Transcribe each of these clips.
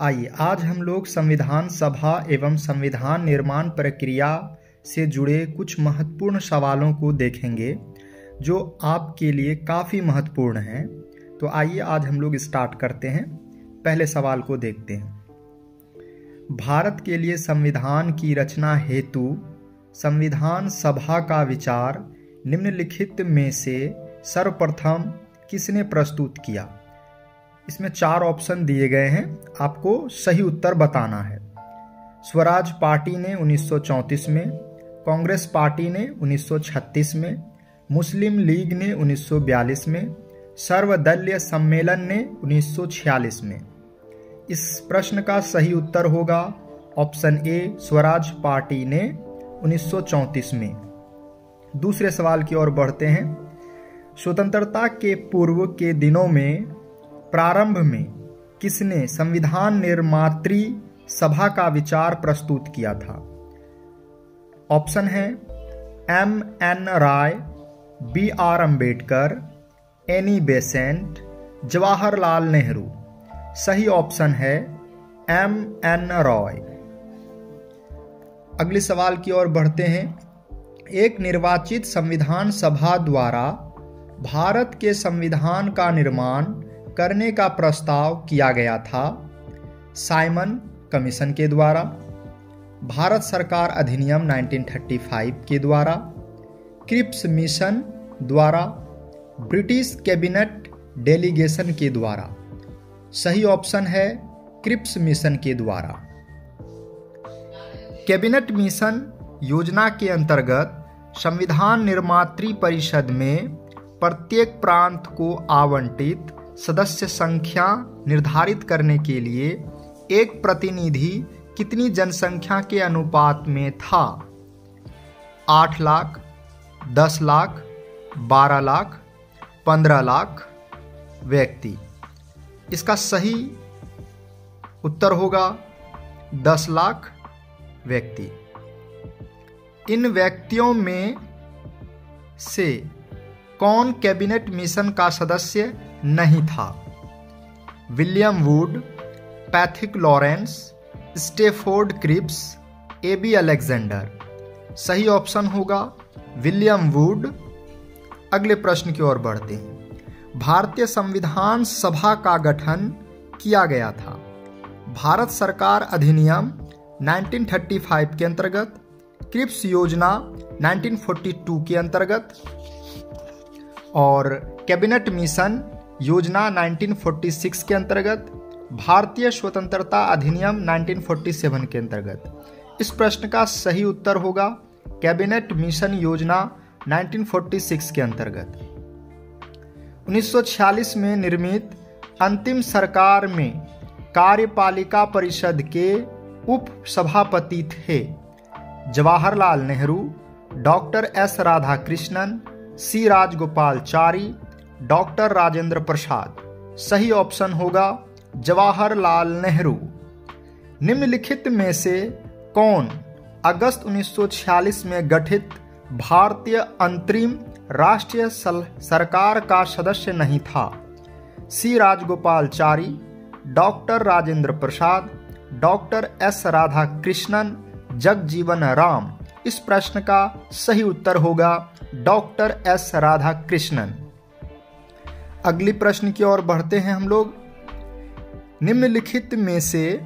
आइए आज हम लोग संविधान सभा एवं संविधान निर्माण प्रक्रिया से जुड़े कुछ महत्वपूर्ण सवालों को देखेंगे जो आपके लिए काफ़ी महत्वपूर्ण हैं। तो आइए आज हम लोग स्टार्ट करते हैं। पहले सवाल को देखते हैं। भारत के लिए संविधान की रचना हेतु संविधान सभा का विचार निम्नलिखित में से सर्वप्रथम किसने प्रस्तुत किया? इसमें 4 ऑप्शन दिए गए हैं, आपको सही उत्तर बताना है। स्वराज पार्टी ने 1934 में, कांग्रेस पार्टी ने 1936 में, मुस्लिम लीग ने 1942 में, सर्वदलीय सम्मेलन ने 1946 में। इस प्रश्न का सही उत्तर होगा ऑप्शन ए, स्वराज पार्टी ने 1934 में। दूसरे सवाल की ओर बढ़ते हैं। स्वतंत्रता के पूर्व के दिनों में प्रारंभ में किसने संविधान निर्मात्री सभा का विचार प्रस्तुत किया था? ऑप्शन है M.N. राय, B.R. Ambedkar, Annie Besant, Jawaharlal Nehru. सही ऑप्शन है M.N. रॉय। अगले सवाल की ओर बढ़ते हैं। एक निर्वाचित संविधान सभा द्वारा भारत के संविधान का निर्माण करने का प्रस्ताव किया गया था। साइमन कमीशन के द्वारा, भारत सरकार अधिनियम 1935 के द्वारा, क्रिप्स मिशन द्वारा, ब्रिटिश कैबिनेट डेलीगेशन के द्वारा। सही ऑप्शन है क्रिप्स मिशन के द्वारा। कैबिनेट मिशन योजना के अंतर्गत संविधान निर्मात्री परिषद में प्रत्येक प्रांत को आवंटित सदस्य संख्या निर्धारित करने के लिए एक प्रतिनिधि कितनी जनसंख्या के अनुपात में था? 8 लाख, 10 लाख, 12 लाख, 15 लाख व्यक्ति। इसका सही उत्तर होगा 10 लाख व्यक्ति। इन व्यक्तियों में से कौन कैबिनेट मिशन का सदस्य नहीं था? William Wood, Pethick Lawrence, Stafford Cripps, A.B. Alexander. सही ऑप्शन होगा विलियम वुड। अगले प्रश्न की ओर बढ़ते हैं। भारतीय संविधान सभा का गठन किया गया था भारत सरकार अधिनियम 1935 के अंतर्गत, क्रिप्स योजना 1942 के अंतर्गत और कैबिनेट मिशन योजना 1946 के अंतर्गत, भारतीय स्वतंत्रता अधिनियम 1947 के अंतर्गत। इस प्रश्न का सही उत्तर होगा कैबिनेट मिशन योजना 1946 के अंतर्गत। 1946 में निर्मित अंतिम सरकार में कार्यपालिका परिषद के उप सभापति थे Jawaharlal Nehru, doctor S. Radhakrishnan, C. Rajagopalachari, doctor Rajendra Prasad. सही ऑप्शन होगा जवाहरलाल नेहरू। निम्नलिखित में से कौन अगस्त 1946 में गठित भारतीय अंतरिम राष्ट्रीय सरकार का सदस्य नहीं था? C. Rajagopalachari, doctor Rajendra Prasad, doctor S. Radhakrishnan, Jagjivan Ram. इस प्रश्न का सही उत्तर होगा डॉक्टर S. राधाकृष्णन। अगली प्रश्न की ओर बढ़ते हैं हम लोग। निम्नलिखित में से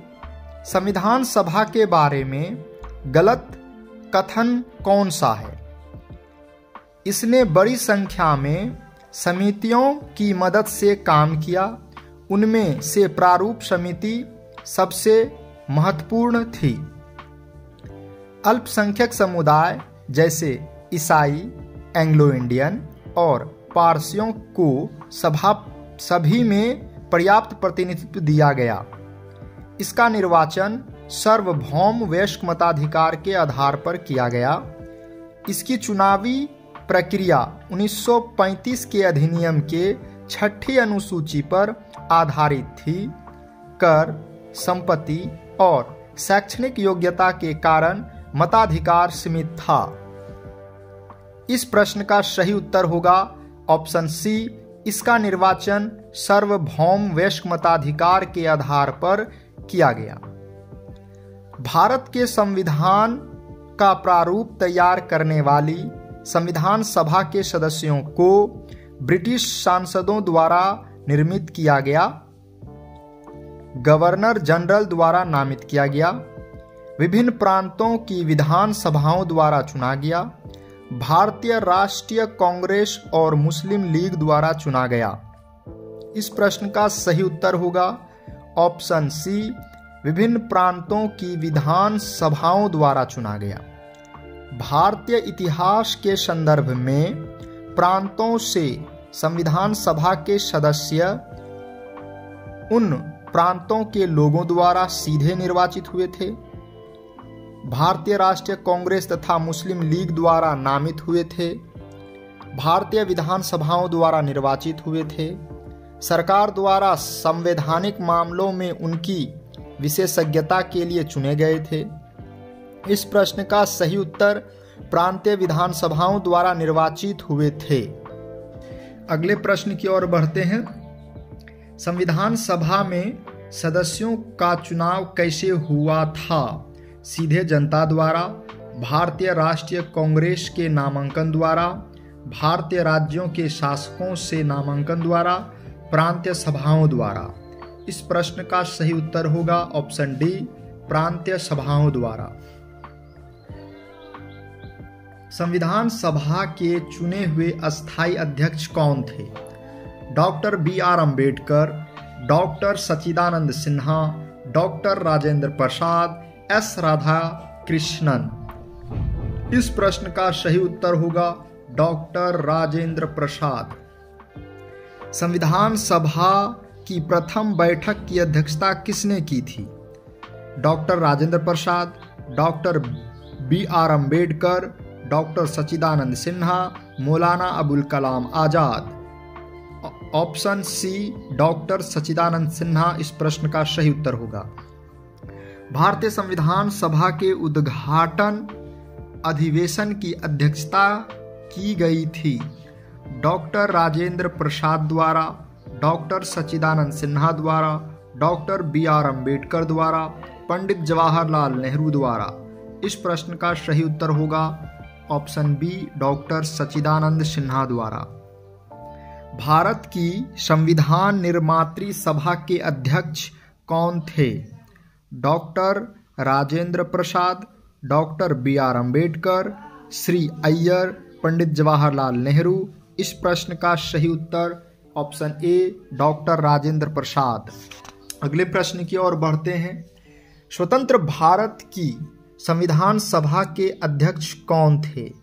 संविधान सभा के बारे में गलत कथन कौन सा है? इसने बड़ी संख्या में समितियों की मदद से काम किया, उनमें से प्रारूप समिति सबसे महत्वपूर्ण थी। अल्पसंख्यक समुदाय जैसे ईसाई, एंग्लो इंडियन और पारसियों को सभी में पर्याप्त प्रतिनिधित्व दिया गया। इसका निर्वाचन सार्वभौम वयस्क मताधिकार के आधार पर किया गया। इसकी चुनावी प्रक्रिया 1935 के अधिनियम के 6ठी अनुसूची पर आधारित थी। कर, संपत्ति और शैक्षणिक योग्यता के कारण मताधिकार सीमित था। इस प्रश्न का सही उत्तर होगा ऑप्शन सी। इसका निर्वाचन सार्वभौम वयस्क मताधिकार के आधार पर किया गया। भारत के संविधान का प्रारूप तैयार करने वाली संविधान सभा के सदस्यों को ब्रिटिश सांसदों द्वारा निर्मित किया गया, गवर्नर जनरल द्वारा नामित किया गया, विभिन्न प्रांतों की विधान सभाओं द्वारा चुना गया, भारतीय राष्ट्रीय कांग्रेस और मुस्लिम लीग द्वारा चुना गया। इस प्रश्न का सही उत्तर होगा ऑप्शन सी, विभिन्न प्रांतों की विधान सभाओं द्वारा चुना गया। भारतीय इतिहास के संदर्भ में प्रांतों से संविधान सभा के सदस्य उन प्रांतों के लोगों द्वारा सीधे निर्वाचित हुए थे। भारतीय राष्ट्रीय कांग्रेस तथा मुस्लिम लीग द्वारा नामित हुए थे। भारतीय विधान सभाओं द्वारा निर्वाचित हुए थे। सरकार द्वारा संवैधानिक मामलों में उनकी विशेषज्ञता के लिए चुने गए थे। इस प्रश्न का सही उत्तर प्रांतीय विधान सभाओं द्वारा निर्वाचित हुए थे। अगले प्रश्न की ओर बढ़ते हैं। संविधान सभा में सदस्यों का चुनाव कैसे हुआ था? सीधे जनता द्वारा, भारतीय राष्ट्रीय कांग्रेस के नामांकन द्वारा, भारतीय राज्यों के शासकों से नामांकन द्वारा, प्रांतीय सभाओं द्वारा। इस प्रश्न का सही उत्तर होगा ऑप्शन डी, प्रांतीय सभाओं द्वारा। संविधान सभा के चुने हुए अस्थायी अध्यक्ष कौन थे? Doctor B R. Ambedkar, doctor Sachchidananda Sinha, doctor Rajendra Prasad, S. Radhakrishnan. इस प्रश्न का सही उत्तर होगा डॉक्टर राजेंद्र प्रसाद। संविधान सभा की प्रथम बैठक की अध्यक्षता किसने की थी? Doctor Rajendra Prasad, doctor B R. Ambedkar, doctor Sachchidananda Sinha, Maulana Abul Kalam Azad. Option C, doctor Sachchidananda Sinha इस प्रश्न का सही उत्तर होगा। भारतीय संविधान सभा के उद्घाटन अधिवेशन की अध्यक्षता की गई थी डॉक्टर राजेंद्र प्रसाद द्वारा, डॉक्टर सच्चिदानंद सिन्हा द्वारा, डॉक्टर बी.आर. अम्बेडकर द्वारा, पंडित जवाहरलाल नेहरू द्वारा। इस प्रश्न का सही उत्तर होगा option B, doctor Sachchidananda Sinha द्वारा। भारत की संविधान निर्मात्री सभा के अध्यक्ष कौन थे? Doctor Rajendra Prasad, doctor B R. Ambedkar, Shri Iyer, पंडित जवाहरलाल नेहरू। इस प्रश्न का सही उत्तर ऑप्शन ए, डॉक्टर राजेंद्र प्रसाद। अगले प्रश्न की ओर बढ़ते हैं। स्वतंत्र भारत की संविधान सभा के अध्यक्ष कौन थे?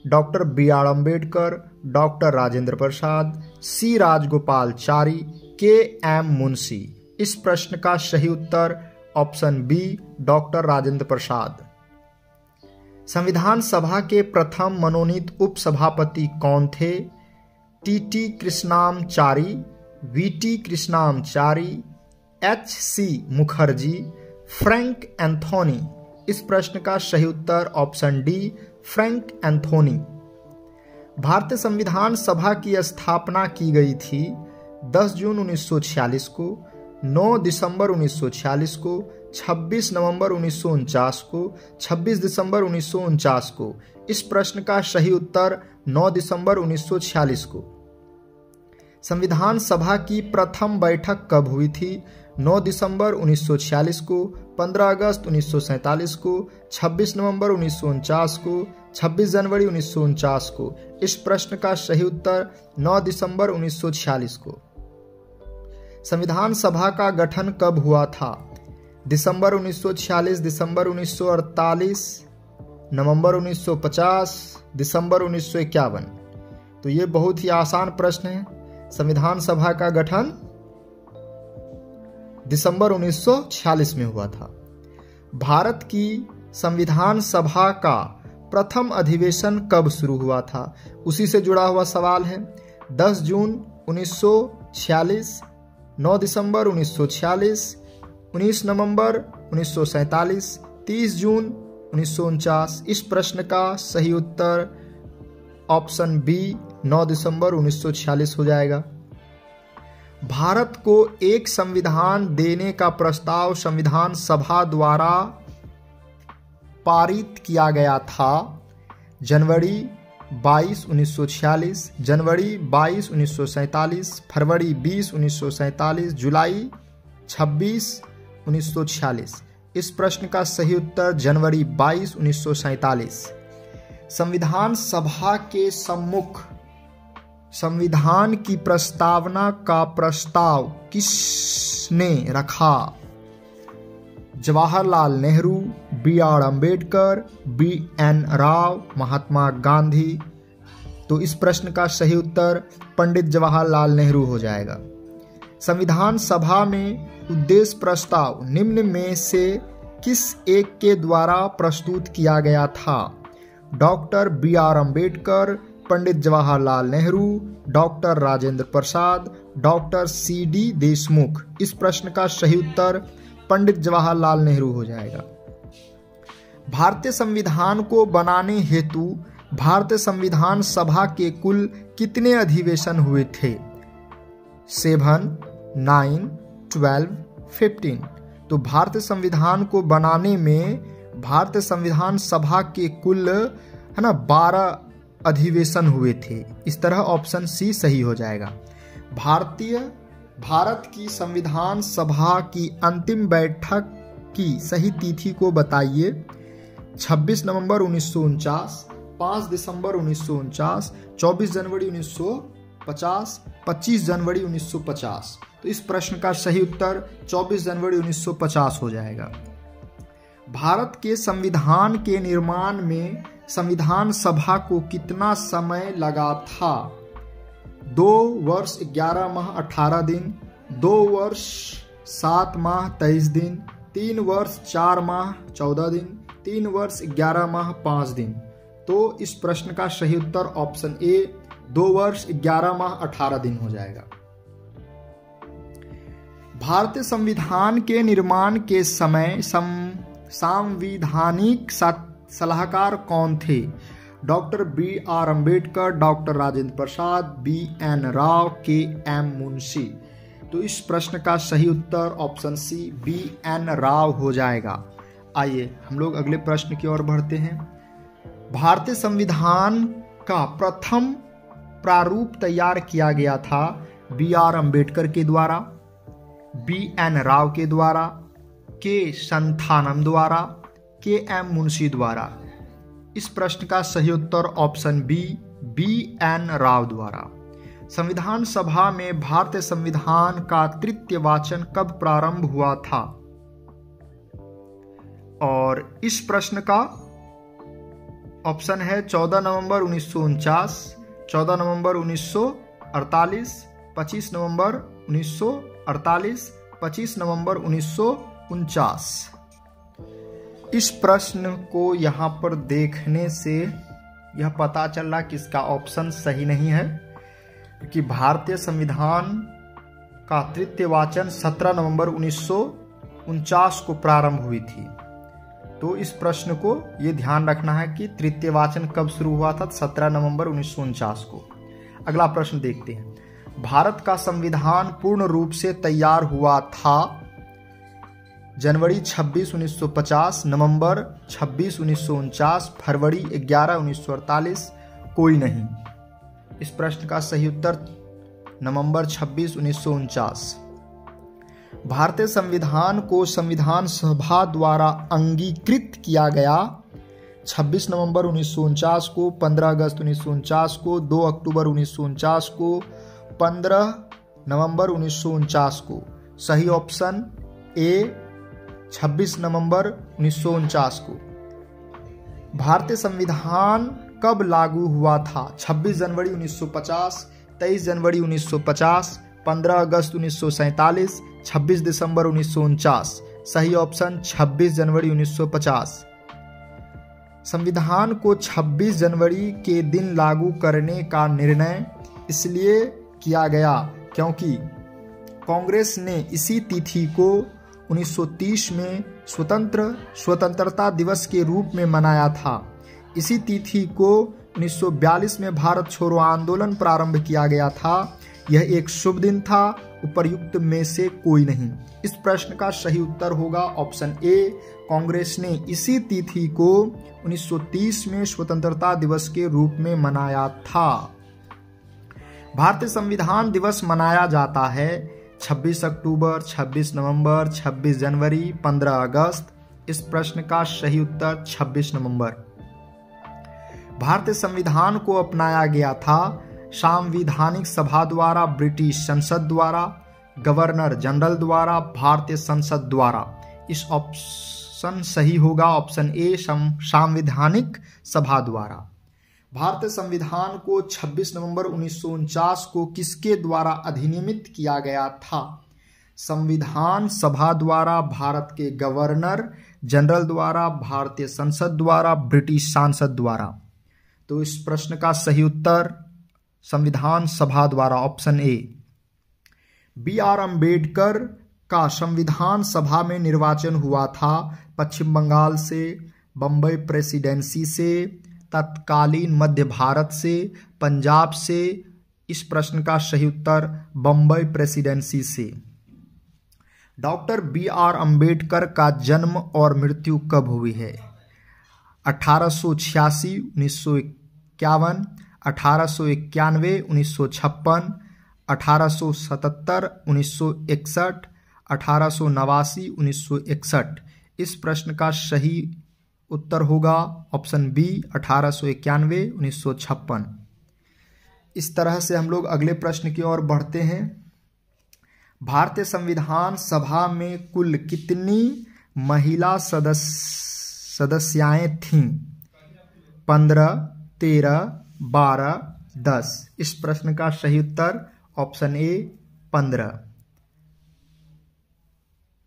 Doctor B R. Ambedkar, doctor Rajendra Prasad, C Rajagopalachari, K M. Munshi. इस प्रश्न का सही उत्तर option B, doctor Rajendra Prasad. संविधान सभा के प्रथम मनोनीत उपसभापति कौन थे? T T. Krishnamachari, V T. Krishnamachari, H C. Mukherjee, Frank Anthony. इस प्रश्न का सही उत्तर ऑप्शन डी, फ्रैंक एंथोनी। भारतीय संविधान सभा की स्थापना की गई थी 10 जून 1946 को, 9 दिसंबर 1946 को, 26 नवंबर 1949 को, 26 दिसंबर 1949 को। इस प्रश्न का सही उत्तर 9 दिसंबर 1946 को। संविधान सभा की प्रथम बैठक कब हुई थी? 9 दिसंबर 1946 को, 15 अगस्त 1947 को, 26 नवंबर 1949 को, 26 जनवरी 1949 को। इस प्रश्न का सही उत्तर 9 दिसंबर 1946 को। संविधान सभा का गठन कब हुआ था? दिसंबर 1946, दिसंबर 1948, नवंबर 1950, दिसंबर 1951। तो ये बहुत ही आसान प्रश्न है। संविधान सभा का गठन दिसंबर 1946 में हुआ था। भारत की संविधान सभा का प्रथम अधिवेशन कब शुरू हुआ था? उसी से जुड़ा हुआ सवाल है। 10 जून 1946, 9 दिसंबर 1946, 19 नवंबर 1947, 30 जून 1949। इस प्रश्न का सही उत्तर ऑप्शन बी 9 दिसंबर 1946 हो जाएगा। भारत को एक संविधान देने का प्रस्ताव संविधान सभा द्वारा पारित किया गया था। जनवरी 22, 1946, जनवरी 22, 1947, फरवरी 20, 1947, जुलाई 26, 1946। इस प्रश्न का सही उत्तर जनवरी 22, 1947। संविधान सभा के सम्मुख संविधान की प्रस्तावना का प्रस्ताव किसने रखा? जवाहरलाल नेहरू, बी.आर. अम्बेडकर, बी.एन. राव, महात्मा गांधी। तो इस प्रश्न का सही उत्तर पंडित जवाहरलाल नेहरू हो जाएगा। संविधान सभा में उद्देश्य प्रस्ताव निम्न में से किस एक के द्वारा प्रस्तुत किया गया था? Doctor B R. Ambedkar, Pandit Jawaharlal Nehru, doctor Rajendra Prasad, doctor C D. Deshmukh. इस प्रश्न का सही उत्तर पंडित जवाहरलाल नेहरू हो जाएगा। भारतीय संविधान को बनाने हेतु भारतीय संविधान सभा के कुल कितने अधिवेशन हुए थे? 7, 9, 12, 15। तो भारतीय संविधान को बनाने में भारतीय संविधान सभा के कुल 12 अधिवेशन हुए थे। इस तरह ऑप्शन सी सही हो जाएगा। भारत की संविधान सभा की अंतिम बैठक की सही तिथि को बताइए। 26 नवंबर 1949, 5 दिसंबर 1949, 24 जनवरी 1950, 25 जनवरी 1950। तो इस प्रश्न का सही उत्तर 24 जनवरी 1950 हो जाएगा। भारत के संविधान के निर्माण में संविधान सभा को कितना समय लगा था? 2 वर्ष 11 माह 18 दिन, 2 वर्ष 7 माह 23 दिन, 3 वर्ष 4 माह 14 दिन, 3 वर्ष 11 माह 5 दिन। तो इस प्रश्न का सही उत्तर ऑप्शन ए 2 वर्ष 11 माह 18 दिन हो जाएगा। भारतीय संविधान के निर्माण के समय संवैधानिक सलाहकार कौन थे? Doctor B R. Ambedkar, doctor Rajendra Prasad, B N. Rau, K M. Munshi. तो इस प्रश्न का सही उत्तर ऑप्शन सी बी.एन. राव हो जाएगा। आइए हम लोग अगले प्रश्न की ओर बढ़ते हैं। भारतीय संविधान का प्रथम प्रारूप तैयार किया गया था बी.आर. अम्बेडकर के द्वारा, बी.एन. राव के द्वारा, के संथानम द्वारा, के.एम. मुंशी द्वारा। इस प्रश्न का सही उत्तर ऑप्शन बी बी.एन. राव द्वारा। संविधान सभा में भारतीय संविधान का तृतीय वाचन कब प्रारंभ हुआ था? और इस प्रश्न का ऑप्शन है 14 नवंबर 1949, 14 नवंबर 1948, 25 नवंबर 1948, 25 नवंबर 1949। इस प्रश्न को यहाँ पर देखने से यह पता चल रहा कि इसका ऑप्शन सही नहीं है, क्योंकि भारतीय संविधान का तृतीय वाचन 17 नवंबर 1949 को प्रारंभ हुई थी। तो इस प्रश्न को ये ध्यान रखना है कि तृतीय वाचन कब शुरू हुआ था? 17 नवंबर 1949 को। अगला प्रश्न देखते हैं। भारत का संविधान पूर्ण रूप से तैयार हुआ था जनवरी 26, 1950, नवंबर 26, 1949, फरवरी 11, 1948, कोई नहीं। इस प्रश्न का सही उत्तर नवंबर 26, 1949। भारतीय संविधान को संविधान सभा द्वारा अंगीकृत किया गया 26 नवंबर 1949 को, 15 अगस्त 1949 को, 2 अक्टूबर 1949 को, 15 नवंबर 1949 को। सही ऑप्शन ए 26 नवंबर 1949 को। भारतीय संविधान कब लागू हुआ था? 26 जनवरी 1950, 23 जनवरी 1950, 15 अगस्त 1947, 26 दिसंबर 1949। सही ऑप्शन 26 जनवरी 1950। संविधान को 26 जनवरी के दिन लागू करने का निर्णय इसलिए किया गया क्योंकि कांग्रेस ने इसी तिथि को 1930 में स्वतंत्रता दिवस के रूप में मनाया था। इसी तिथि को 1942 में भारत छोड़ो आंदोलन प्रारंभ किया गया था। यह एक शुभ दिन था। उपर्युक्त में से कोई नहीं। इस प्रश्न का सही उत्तर होगा ऑप्शन ए। कांग्रेस ने इसी तिथि को 1930 में स्वतंत्रता दिवस के रूप में मनाया था। भारतीय संविधान दिवस मनाया जाता है 26 अक्टूबर, 26 नवंबर, 26 जनवरी, 15 अगस्त। इस प्रश्न का सही उत्तर 26 नवंबर। भारतीय संविधान को अपनाया गया था संवैधानिक सभा द्वारा, ब्रिटिश संसद द्वारा, गवर्नर जनरल द्वारा, भारतीय संसद द्वारा। इस ऑप्शन सही होगा ऑप्शन ए, संवैधानिक सभा द्वारा। भारतीय संविधान को 26 नवंबर 1949 को किसके द्वारा अधिनियमित किया गया था? संविधान सभा द्वारा, भारत के गवर्नर जनरल द्वारा, भारतीय संसद द्वारा, ब्रिटिश सांसद द्वारा। तो इस प्रश्न का सही उत्तर संविधान सभा द्वारा ऑप्शन ए। बी.आर. अम्बेडकर का संविधान सभा में निर्वाचन हुआ था पश्चिम बंगाल से, बम्बई प्रेसिडेंसी से, तत्कालीन मध्य भारत से, पंजाब से। इस प्रश्न का सही उत्तर बम्बई प्रेसिडेंसी से। Doctor B R. अम्बेडकर का जन्म और मृत्यु कब हुई है? 1886, 1951, 1891, 1956, 1877, 1961, 1889, 1961। इस प्रश्न का सही उत्तर होगा ऑप्शन बी, 1891, 1956। इस तरह से हम लोग अगले प्रश्न की ओर बढ़ते हैं। भारतीय संविधान सभा में कुल कितनी महिला सदस्याएं थीं? 15, 13, 12, 10। इस प्रश्न का सही उत्तर ऑप्शन ए 15।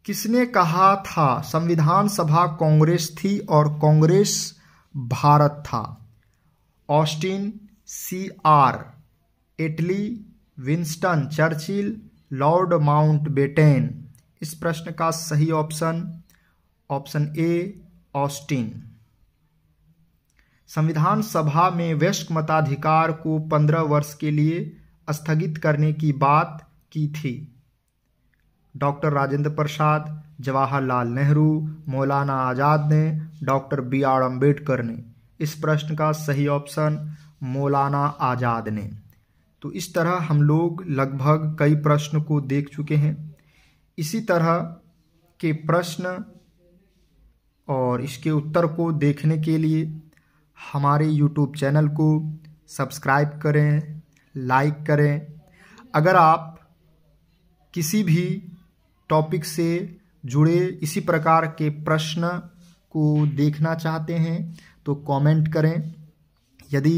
किसने कहा था संविधान सभा कांग्रेस थी और कांग्रेस भारत था? Austin, C.R. एटली, विंस्टन चर्चिल, लॉर्ड माउंटबेटन। इस प्रश्न का सही ऑप्शन ए ऑस्टिन। संविधान सभा में वयस्क मताधिकार को 15 वर्ष के लिए स्थगित करने की बात की थी? डॉक्टर राजेंद्र प्रसाद, जवाहरलाल नेहरू, मौलाना आजाद ने, डॉक्टर बी.आर. अम्बेडकर ने। इस प्रश्न का सही ऑप्शन मौलाना आजाद ने। तो इस तरह हम लोग लगभग कई प्रश्न को देख चुके हैं। इसी तरह के प्रश्न और इसके उत्तर को देखने के लिए हमारे YouTube चैनल को सब्सक्राइब करें, लाइक करें। अगर आप किसी भी टॉपिक से जुड़े इसी प्रकार के प्रश्न को देखना चाहते हैं तो कमेंट करें। यदि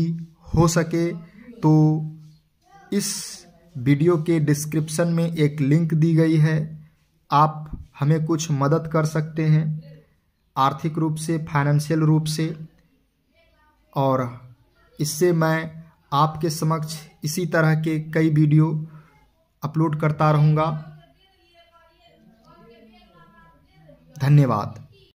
हो सके तो इस वीडियो के डिस्क्रिप्शन में एक लिंक दी गई है, आप हमें कुछ मदद कर सकते हैं आर्थिक रूप से, फाइनेंशियल रूप से, और इससे मैं आपके समक्ष इसी तरह के कई वीडियो अपलोड करता रहूँगा। धन्यवाद।